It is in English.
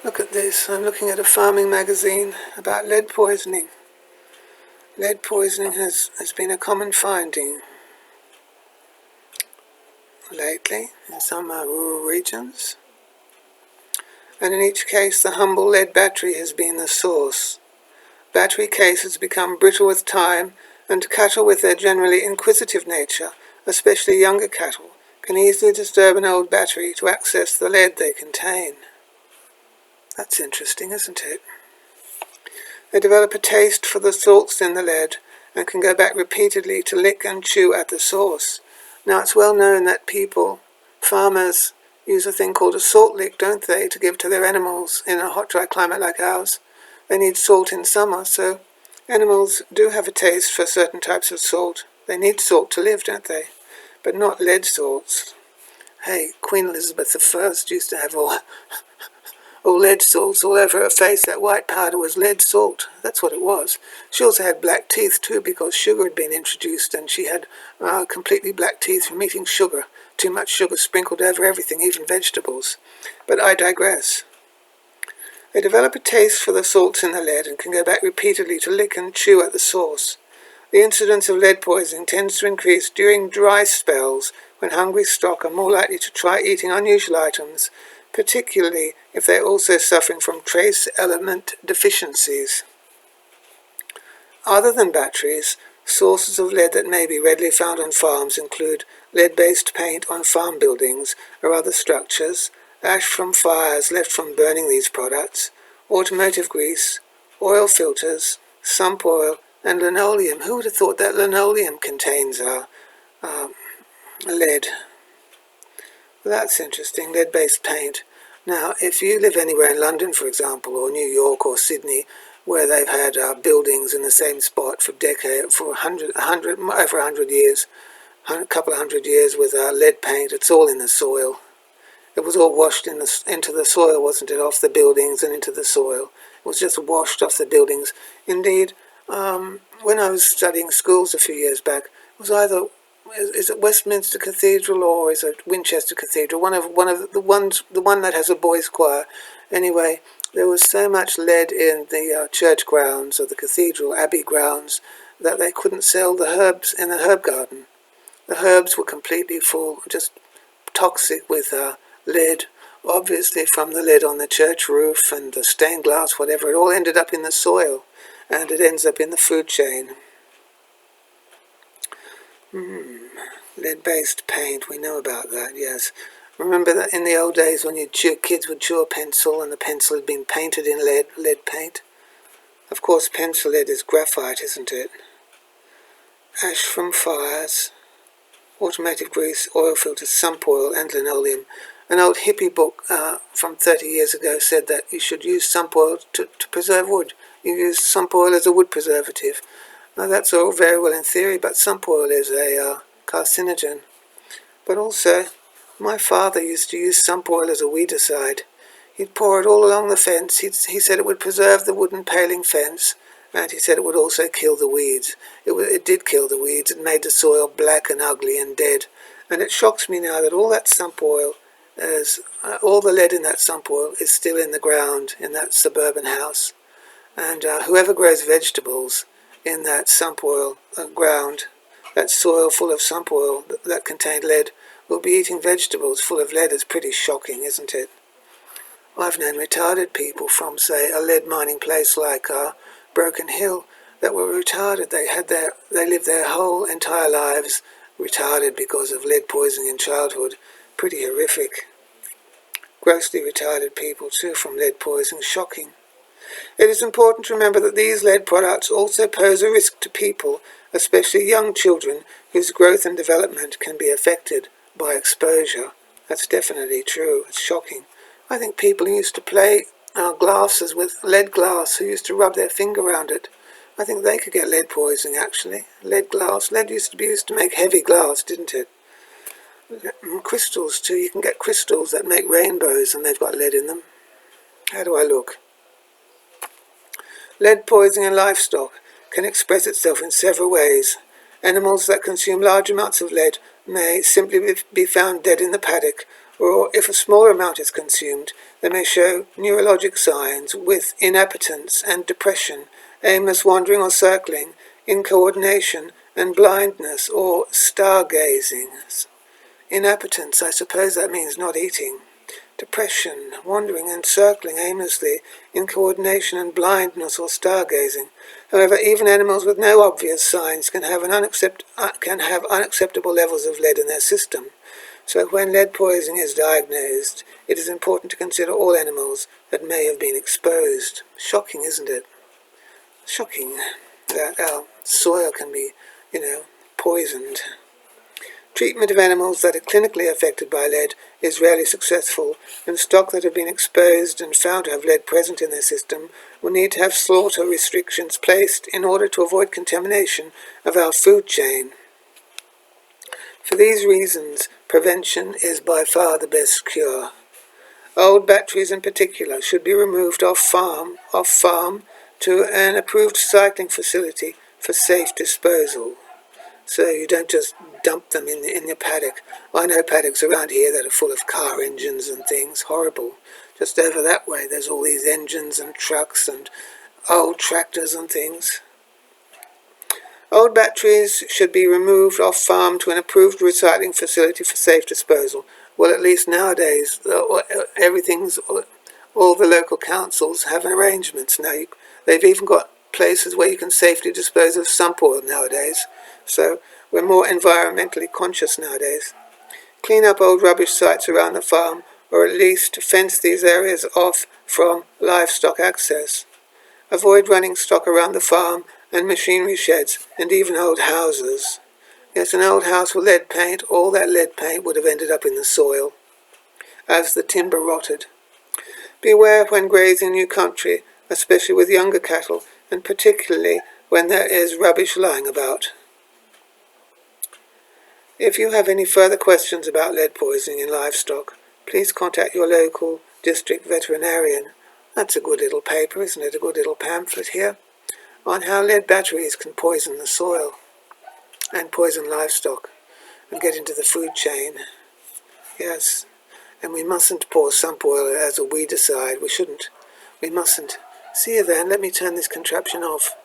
Look at this. I'm looking at a farming magazine about lead poisoning. Lead poisoning has been a common finding lately in some rural regions. And in each case, the humble lead battery has been the source. Battery cases become brittle with time, and cattle with their generally inquisitive nature, especially younger cattle, can easily disturb an old battery to access the lead they contain. That's interesting, isn't it? They develop a taste for the salts in the lead and can go back repeatedly to lick and chew at the source. Now, it's well known that farmers, use a thing called a salt lick, don't they, to give to their animals in a hot, dry climate like ours. They need salt in summer, so animals do have a taste for certain types of salt. They need salt to live, don't they? But not lead salts. Hey, Queen Elizabeth I used to have all lead salts all over her face. That white powder was lead salt. That's what it was. She also had black teeth too, because sugar had been introduced, and she had completely black teeth from eating sugar. Too much sugar sprinkled over everything, even vegetables. But I digress. They develop a taste for the salts in the lead and can go back repeatedly to lick and chew at the source. The incidence of lead poisoning tends to increase during dry spells, when hungry stock are more likely to try eating unusual items, particularly if they are also suffering from trace element deficiencies. Other than batteries, sources of lead that may be readily found on farms include lead-based paint on farm buildings or other structures, ash from fires left from burning these products, automotive grease, oil filters, sump oil, and linoleum. Who would have thought that linoleum contains lead? Well, that's interesting, lead-based paint. Now, if you live anywhere in London, for example, or New York or Sydney, where they've had buildings in the same spot for over 100 years, a couple of hundred years with lead paint, it's all in the soil. It was all washed into the soil, wasn't it, off the buildings and into the soil. It was just washed off the buildings. Indeed, when I was studying schools a few years back, it was either, is it Westminster Cathedral or is it Winchester Cathedral? One of the one that has a boys' choir. Anyway, there was so much lead in the church grounds or the cathedral abbey grounds that they couldn't sell the herbs in the herb garden. The herbs were completely full, just toxic with lead, obviously from the lead on the church roof and the stained glass, whatever. It all ended up in the soil, and it ends up in the food chain. Lead-based paint, we know about that, yes. Remember that in the old days when kids would chew a pencil and the pencil had been painted in lead paint? Of course, pencil lead is graphite, isn't it? Ash from fires, automotive grease, oil filters, sump oil, and linoleum. An old hippie book from 30 years ago said that you should use sump oil to preserve wood. You use sump oil as a wood preservative. Now that's all very well in theory, but sump oil is a carcinogen. But also, my father used to use sump oil as a weedicide. He'd pour it all along the fence. He said it would preserve the wooden paling fence, and he said it would also kill the weeds. It did kill the weeds. It made the soil black and ugly and dead. And it shocks me now that all that sump oil, all the lead in that sump oil is still in the ground in that suburban house. And whoever grows vegetables in that sump oil ground, that soil full of sump oil that contained lead, will be eating vegetables full of lead. Is pretty shocking, isn't it? I've known retarded people from, say, a lead mining place like Broken Hill that were retarded. They lived their whole entire lives retarded because of lead poisoning in childhood. Pretty horrific. Grossly retarded people too from lead poisoning. Shocking. It is important to remember that these lead products also pose a risk to people, especially young children, whose growth and development can be affected by exposure. That's definitely true. It's shocking. I think people who used to play glasses with lead glass, who used to rub their finger around it, I think they could get lead poisoning, actually. Lead glass. Lead used to be used to make heavy glass, didn't it? Crystals too. You can get crystals that make rainbows and they've got lead in them. How do I look? Lead poisoning in livestock can express itself in several ways. Animals that consume large amounts of lead may simply be found dead in the paddock, or if a smaller amount is consumed, they may show neurologic signs with inappetence and depression, aimless wandering or circling, incoordination and blindness or stargazing. Inappetence, I suppose that means not eating. Depression, wandering and circling aimlessly, incoordination and blindness or stargazing. However, even animals with no obvious signs can have unacceptable levels of lead in their system. So when lead poisoning is diagnosed, it is important to consider all animals that may have been exposed. Shocking, isn't it? Shocking that our soil can be, poisoned. Treatment of animals that are clinically affected by lead is rarely successful, and stock that have been exposed and found to have lead present in their system will need to have slaughter restrictions placed in order to avoid contamination of our food chain. For these reasons, prevention is by far the best cure. Old batteries in particular should be removed off farm to an approved recycling facility for safe disposal. So you don't just dump them in your paddock. I know paddocks around here that are full of car engines and things. Horrible. Just over that way there's all these engines and trucks and old tractors and things. Old batteries should be removed off farm to an approved recycling facility for safe disposal. Well, at least nowadays, all the local councils have arrangements now. They've even got places where you can safely dispose of sump oil nowadays. So we're more environmentally conscious nowadays. Clean up old rubbish sites around the farm, or at least fence these areas off from livestock access. Avoid running stock around the farm and machinery sheds and even old houses. Yes, an old house with lead paint, all that lead paint would have ended up in the soil as the timber rotted. Beware when grazing new country, especially with younger cattle, and particularly when there is rubbish lying about. If you have any further questions about lead poisoning in livestock, please contact your local district veterinarian. That's a good little paper, isn't it? A good little pamphlet here on how lead batteries can poison the soil and poison livestock and get into the food chain. Yes, and we mustn't pour sump oil as a weedicide. We shouldn't. We mustn't. See you then. Let me turn this contraption off.